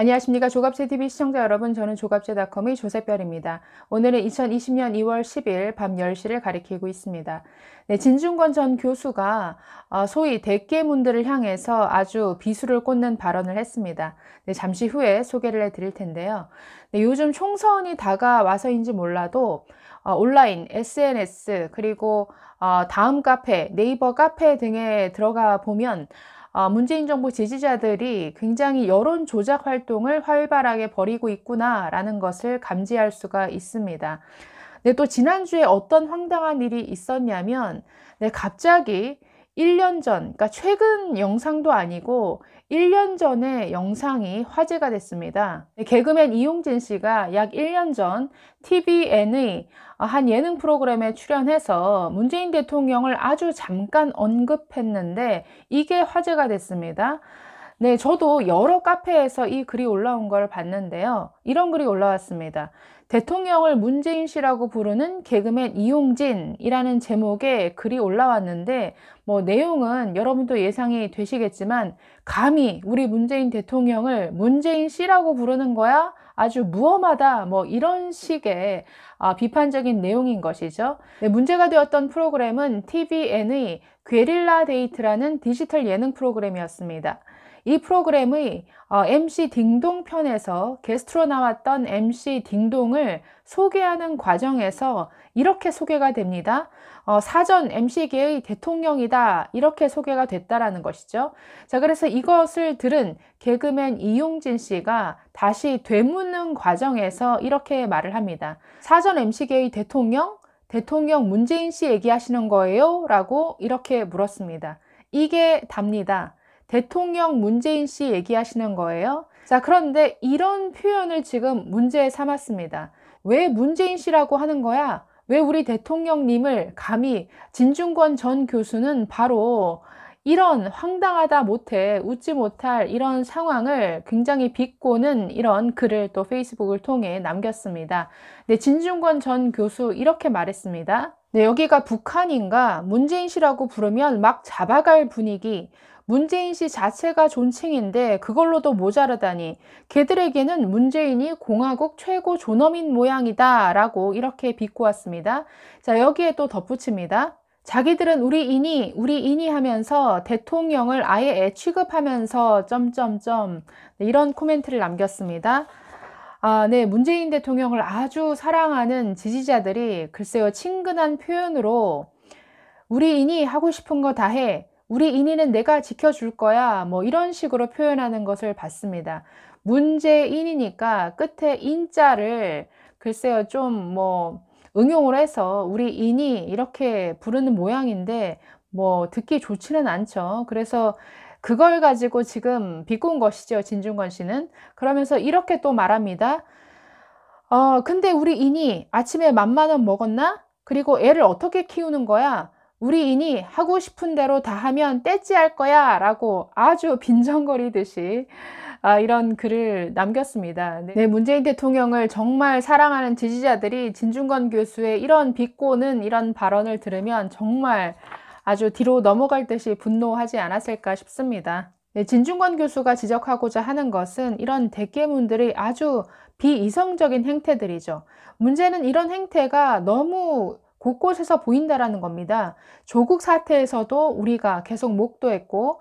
안녕하십니까. 조갑제TV 시청자 여러분, 저는 조갑제닷컴의 조세별입니다. 오늘은 2020년 2월 10일 밤 10시를 가리키고 있습니다. 네, 진중권 전 교수가 소위 대깨문들을 향해서 아주 비수를 꽂는 발언을 했습니다. 네, 잠시 후에 소개를 해드릴 텐데요. 네, 요즘 총선이 다가와서인지 몰라도 온라인, SNS, 그리고 다음 카페, 네이버 카페 등에 들어가 보면 문재인 정부 지지자들이 굉장히 여론 조작 활동을 활발하게 벌이고 있구나라는 것을 감지할 수가 있습니다. 네, 또 지난주에 어떤 황당한 일이 있었냐면, 네, 갑자기 1년 전, 그러니까 최근 영상도 아니고 1년 전의 영상이 화제가 됐습니다. 네, 개그맨 이용진 씨가 약 1년 전 TVN의 한 예능 프로그램에 출연해서 문재인 대통령을 아주 잠깐 언급했는데 이게 화제가 됐습니다. 네, 저도 여러 카페에서 이 글이 올라온 걸 봤는데요. 이런 글이 올라왔습니다. 대통령을 문재인 씨라고 부르는 개그맨 이용진이라는 제목의 글이 올라왔는데, 내용은 여러분도 예상이 되시겠지만, 감히 우리 문재인 대통령을 문재인 씨라고 부르는 거야? 아주 무엄하다. 이런 식의 비판적인 내용인 것이죠. 네, 문제가 되었던 프로그램은 TVN의 괴릴라 데이트라는 디지털 예능 프로그램이었습니다. 이 프로그램의 MC 딩동 편에서 게스트로 나왔던 MC 딩동을 소개하는 과정에서 이렇게 소개가 됩니다. 사전 MC계의 대통령이다. 이렇게 소개가 됐다라는 것이죠. 자, 그래서 이것을 들은 개그맨 이용진 씨가 다시 되묻는 과정에서 이렇게 말을 합니다. 사전 MC계의 대통령 문재인 씨 얘기하시는 거예요? 라고 이렇게 물었습니다. 이게 답니다. 대통령 문재인 씨 얘기하시는 거예요? 자, 그런데 이런 표현을 지금 문제에 삼았습니다. 왜 문재인 씨라고 하는 거야? 왜 우리 대통령님을 감히 진중권 전 교수는 바로 이런 황당하다 못해 웃지 못할 이런 상황을 굉장히 비꼬는 이런 글을 또 페이스북을 통해 남겼습니다. 네, 진중권 전 교수 이렇게 말했습니다. 네, 여기가 북한인가? 문재인 씨라고 부르면 막 잡아갈 분위기. 문재인 씨 자체가 존칭인데 그걸로도 모자르다니 걔들에게는 문재인이 공화국 최고 존엄인 모양이다 라고 이렇게 비꼬았습니다. 자, 여기에 또 덧붙입니다. 자기들은 우리 인이 하면서 대통령을 아예 취급하면서 점점점 이런 코멘트를 남겼습니다. 네, 문재인 대통령을 아주 사랑하는 지지자들이 글쎄요, 친근한 표현으로 우리 인이 하고 싶은 거 다 해. 우리 인이는 내가 지켜줄 거야. 이런 식으로 표현하는 것을 봤습니다. 문재인이니까 끝에 인자를 글쎄요, 좀 응용을 해서 우리 인이 이렇게 부르는 모양인데 듣기 좋지는 않죠. 그래서 그걸 가지고 지금 비꼰 것이죠, 진중권 씨는. 그러면서 이렇게 또 말합니다. 근데 우리 인이 아침에 맘만 원 먹었나? 그리고 애를 어떻게 키우는 거야? 우리 인이 하고 싶은 대로 다 하면 떼찌할 거야 라고 아주 빈정거리듯이 이런 글을 남겼습니다. 네, 문재인 대통령을 정말 사랑하는 지지자들이 진중권 교수의 이런 비꼬는 이런 발언을 들으면 정말 아주 뒤로 넘어갈 듯이 분노하지 않았을까 싶습니다. 네, 진중권 교수가 지적하고자 하는 것은 이런 대깨문들의 아주 비이성적인 행태들이죠. 문제는 이런 행태가 너무 곳곳에서 보인다라는 겁니다. 조국 사태에서도 우리가 계속 목도했고,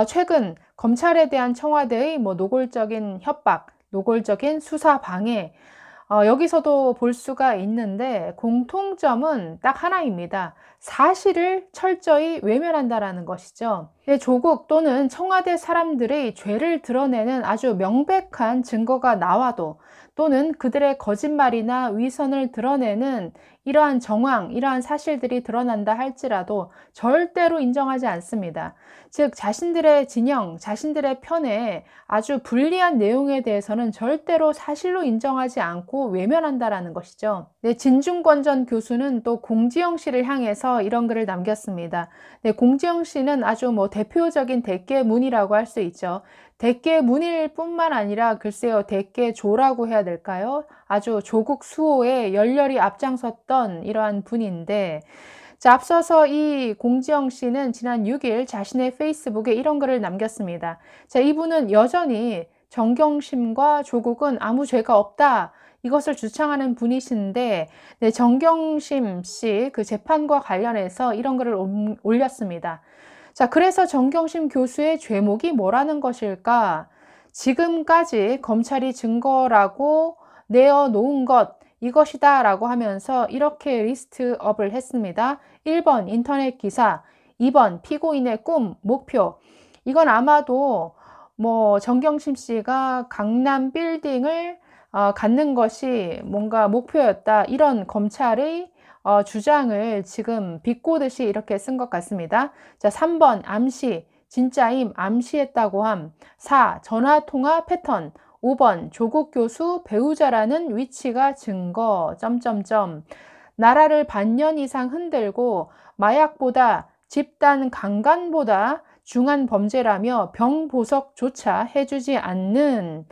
최근 검찰에 대한 청와대의 노골적인 협박, 노골적인 수사 방해, 여기서도 볼 수가 있는데 공통점은 딱 하나입니다. 사실을 철저히 외면한다라는 것이죠. 조국 또는 청와대 사람들의 죄를 드러내는 아주 명백한 증거가 나와도 또는 그들의 거짓말이나 위선을 드러내는 이러한 정황, 이러한 사실들이 드러난다 할지라도 절대로 인정하지 않습니다. 즉 자신들의 진영, 자신들의 편에 아주 불리한 내용에 대해서는 절대로 사실로 인정하지 않고 외면한다라는 것이죠. 네, 진중권 전 교수는 또 공지영 씨를 향해서 이런 글을 남겼습니다. 네, 공지영 씨는 아주 대표적인 대깨문이라고 할 수 있죠. 대깨문일 뿐만 아니라 글쎄요, 대깨조라고 해야 될까요? 아주 조국 수호에 열렬히 앞장섰던 이러한 분인데, 자, 앞서서 이 공지영 씨는 지난 6일 자신의 페이스북에 이런 글을 남겼습니다. 자, 이분은 여전히 정경심과 조국은 아무 죄가 없다. 이것을 주창하는 분이신데, 네, 정경심 씨 그 재판과 관련해서 이런 글을 올렸습니다. 자, 그래서 정경심 교수의 죄목이 뭐라는 것일까? 지금까지 검찰이 증거라고 내어놓은 것, 이것이다 라고 하면서 이렇게 리스트업을 했습니다. 1번 인터넷 기사, 2번 피고인의 꿈, 목표. 이건 아마도 뭐 정경심 씨가 강남 빌딩을 갖는 것이 뭔가 목표였다. 이런 검찰의 주장을 지금 비꼬듯이 이렇게 쓴 것 같습니다. 자, 3번 암시, 진짜임, 암시했다고 함. 4. 전화통화 패턴. 5번 조국 교수 배우자라는 위치가 증거. 점점점. 나라를 반년 이상 흔들고 마약보다 집단 강간보다 중한 범죄라며 병보석조차 해주지 않는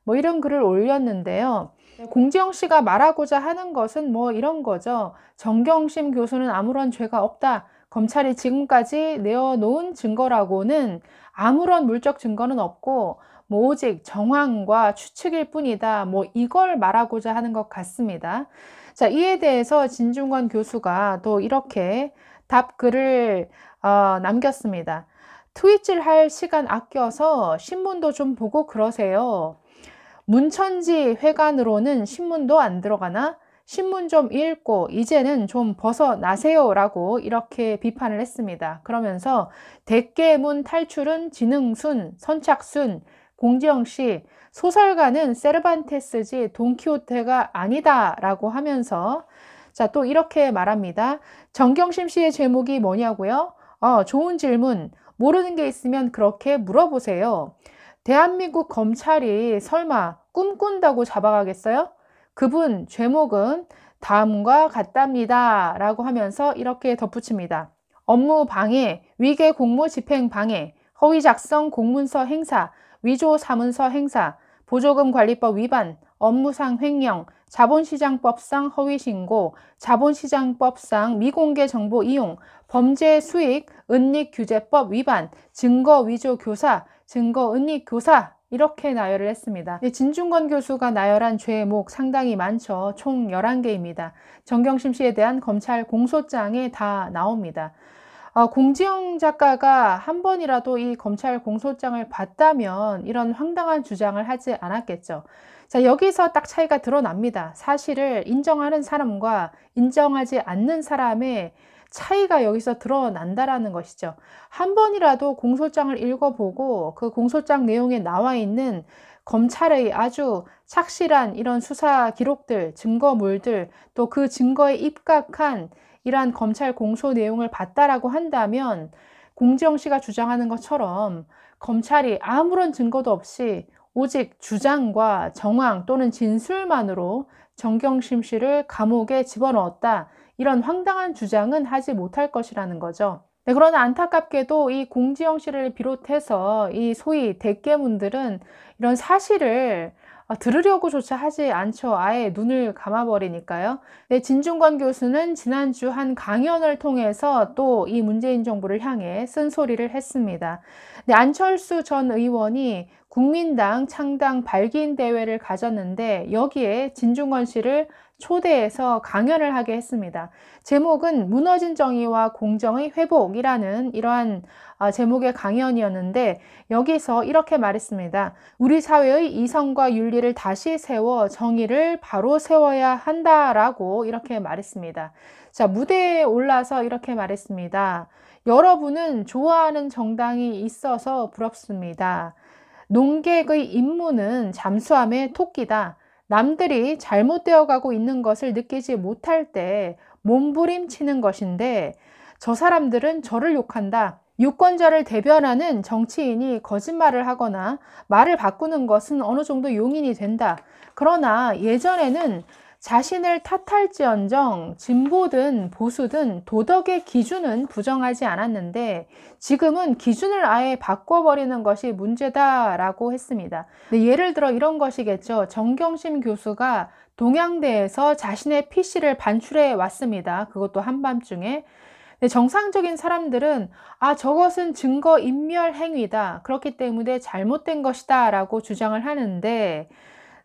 뭐 이런 글을 올렸는데요. 공지영 씨가 말하고자 하는 것은 뭐 이런 거죠. 정경심 교수는 아무런 죄가 없다. 검찰이 지금까지 내어놓은 증거라고는 아무런 물적 증거는 없고 뭐 오직 정황과 추측일 뿐이다. 뭐 이걸 말하고자 하는 것 같습니다. 자, 이에 대해서 진중권 교수가 또 이렇게 답글을 남겼습니다. 트윗질 할 시간 아껴서 신문도 좀 보고 그러세요. 문천지 회관으로는 신문도 안 들어가나? 신문 좀 읽고 이제는 좀 벗어나세요 라고 이렇게 비판을 했습니다. 그러면서 대깨문 탈출은 지능순, 선착순, 공지영 씨, 소설가는 세르반테스지 돈키호테가 아니다 라고 하면서 자, 또 이렇게 말합니다. 정경심 씨의 제목이 뭐냐고요? 좋은 질문. 모르는 게 있으면 그렇게 물어보세요. 대한민국 검찰이 설마 꿈꾼다고 잡아가겠어요? 그분 제목은 다음과 같답니다. 라고 하면서 이렇게 덧붙입니다. 업무 방해, 위계 공모 집행 방해, 허위 작성 공문서 행사, 위조 사문서 행사, 보조금 관리법 위반, 업무상 횡령, 자본시장법상 허위신고, 자본시장법상 미공개 정보 이용, 범죄 수익, 은닉규제법 위반, 증거 위조 교사, 증거 은닉 교사 이렇게 나열을 했습니다. 진중권 교수가 나열한 죄목 상당히 많죠. 총 11개입니다. 정경심 씨에 대한 검찰 공소장에 다 나옵니다. 공지영 작가가 한 번이라도 이 검찰 공소장을 봤다면 이런 황당한 주장을 하지 않았겠죠. 자, 여기서 딱 차이가 드러납니다. 사실을 인정하는 사람과 인정하지 않는 사람의 차이가 여기서 드러난다라는 것이죠. 한 번이라도 공소장을 읽어보고 그 공소장 내용에 나와 있는 검찰의 아주 착실한 이런 수사 기록들, 증거물들, 또 그 증거에 입각한 이러한 검찰 공소 내용을 봤다라고 한다면 공지영 씨가 주장하는 것처럼 검찰이 아무런 증거도 없이 오직 주장과 정황 또는 진술만으로 정경심 씨를 감옥에 집어넣었다. 이런 황당한 주장은 하지 못할 것이라는 거죠. 네, 그러나 안타깝게도 이 공지영 씨를 비롯해서 이 소위 대깨문들은 이런 사실을 들으려고조차 하지 않죠. 아예 눈을 감아버리니까요. 네, 진중권 교수는 지난주 한 강연을 통해서 또 이 문재인 정부를 향해 쓴소리를 했습니다. 네, 안철수 전 의원이 국민당 창당 발기인 대회를 가졌는데 여기에 진중권 씨를 초대해서 강연을 하게 했습니다. 제목은 무너진 정의와 공정의 회복이라는 이러한 제목의 강연이었는데 여기서 이렇게 말했습니다. 우리 사회의 이성과 윤리를 다시 세워 정의를 바로 세워야 한다라고 이렇게 말했습니다. 자, 무대에 올라서 이렇게 말했습니다. 여러분은 좋아하는 정당이 있어서 부럽습니다. 농객의 임무는 잠수함의 토끼다. 남들이 잘못되어 가고 있는 것을 느끼지 못할 때 몸부림치는 것인데 저 사람들은 저를 욕한다. 유권자를 대변하는 정치인이 거짓말을 하거나 말을 바꾸는 것은 어느 정도 용인이 된다. 그러나 예전에는 자신을 탓할지언정 진보든 보수든 도덕의 기준은 부정하지 않았는데 지금은 기준을 아예 바꿔버리는 것이 문제다라고 했습니다. 예를 들어 이런 것이겠죠. 정경심 교수가 동양대에서 자신의 PC를 반출해 왔습니다. 그것도 한밤중에. 네, 정상적인 사람들은 저것은 증거인멸 행위다. 그렇기 때문에 잘못된 것이다. 라고 주장을 하는데,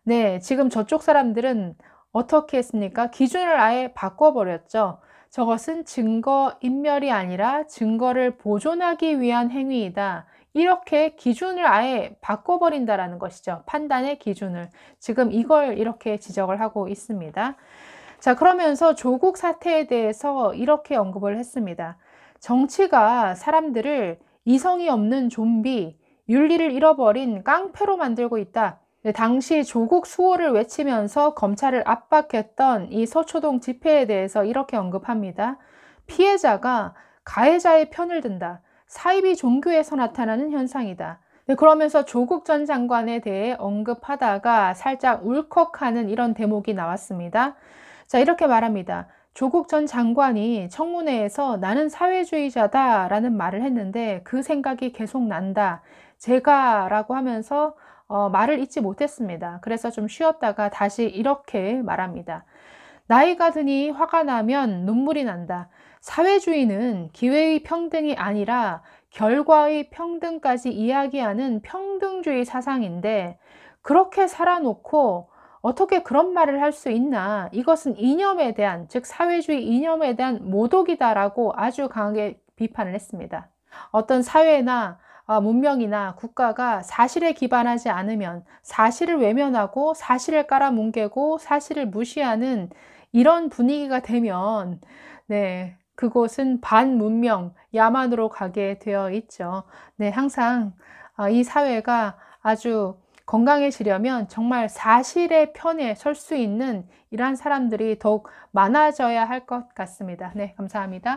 네, 지금 저쪽 사람들은 어떻게 했습니까? 기준을 아예 바꿔버렸죠. 저것은 증거인멸이 아니라 증거를 보존하기 위한 행위이다. 이렇게 기준을 아예 바꿔버린다라는 것이죠. 판단의 기준을. 지금 이걸 이렇게 지적을 하고 있습니다. 자, 그러면서 조국 사태에 대해서 이렇게 언급을 했습니다. 정치가 사람들을 이성이 없는 좀비, 윤리를 잃어버린 깡패로 만들고 있다. 네, 당시 조국 수호를 외치면서 검찰을 압박했던 이 서초동 집회에 대해서 이렇게 언급합니다. 피해자가 가해자의 편을 든다. 사이비 종교에서 나타나는 현상이다. 네, 그러면서 조국 전 장관에 대해 언급하다가 살짝 울컥하는 이런 대목이 나왔습니다. 자, 이렇게 말합니다. 조국 전 장관이 청문회에서 나는 사회주의자다 라는 말을 했는데 그 생각이 계속 난다. 제가 라고 하면서 말을 잇지 못했습니다. 그래서 좀 쉬었다가 다시 이렇게 말합니다. 나이가 드니 화가 나면 눈물이 난다. 사회주의는 기회의 평등이 아니라 결과의 평등까지 이야기하는 평등주의 사상인데 그렇게 살아놓고 어떻게 그런 말을 할 수 있나? 이것은 이념에 대한, 즉 사회주의 이념에 대한 모독이다라고 아주 강하게 비판을 했습니다. 어떤 사회나 문명이나 국가가 사실에 기반하지 않으면 사실을 외면하고 사실을 깔아뭉개고 사실을 무시하는 이런 분위기가 되면 네, 그곳은 반문명, 야만으로 가게 되어 있죠. 네, 항상 이 사회가 아주 건강해지려면 정말 사실의 편에 설 수 있는 이러한 사람들이 더욱 많아져야 할 것 같습니다. 네, 감사합니다.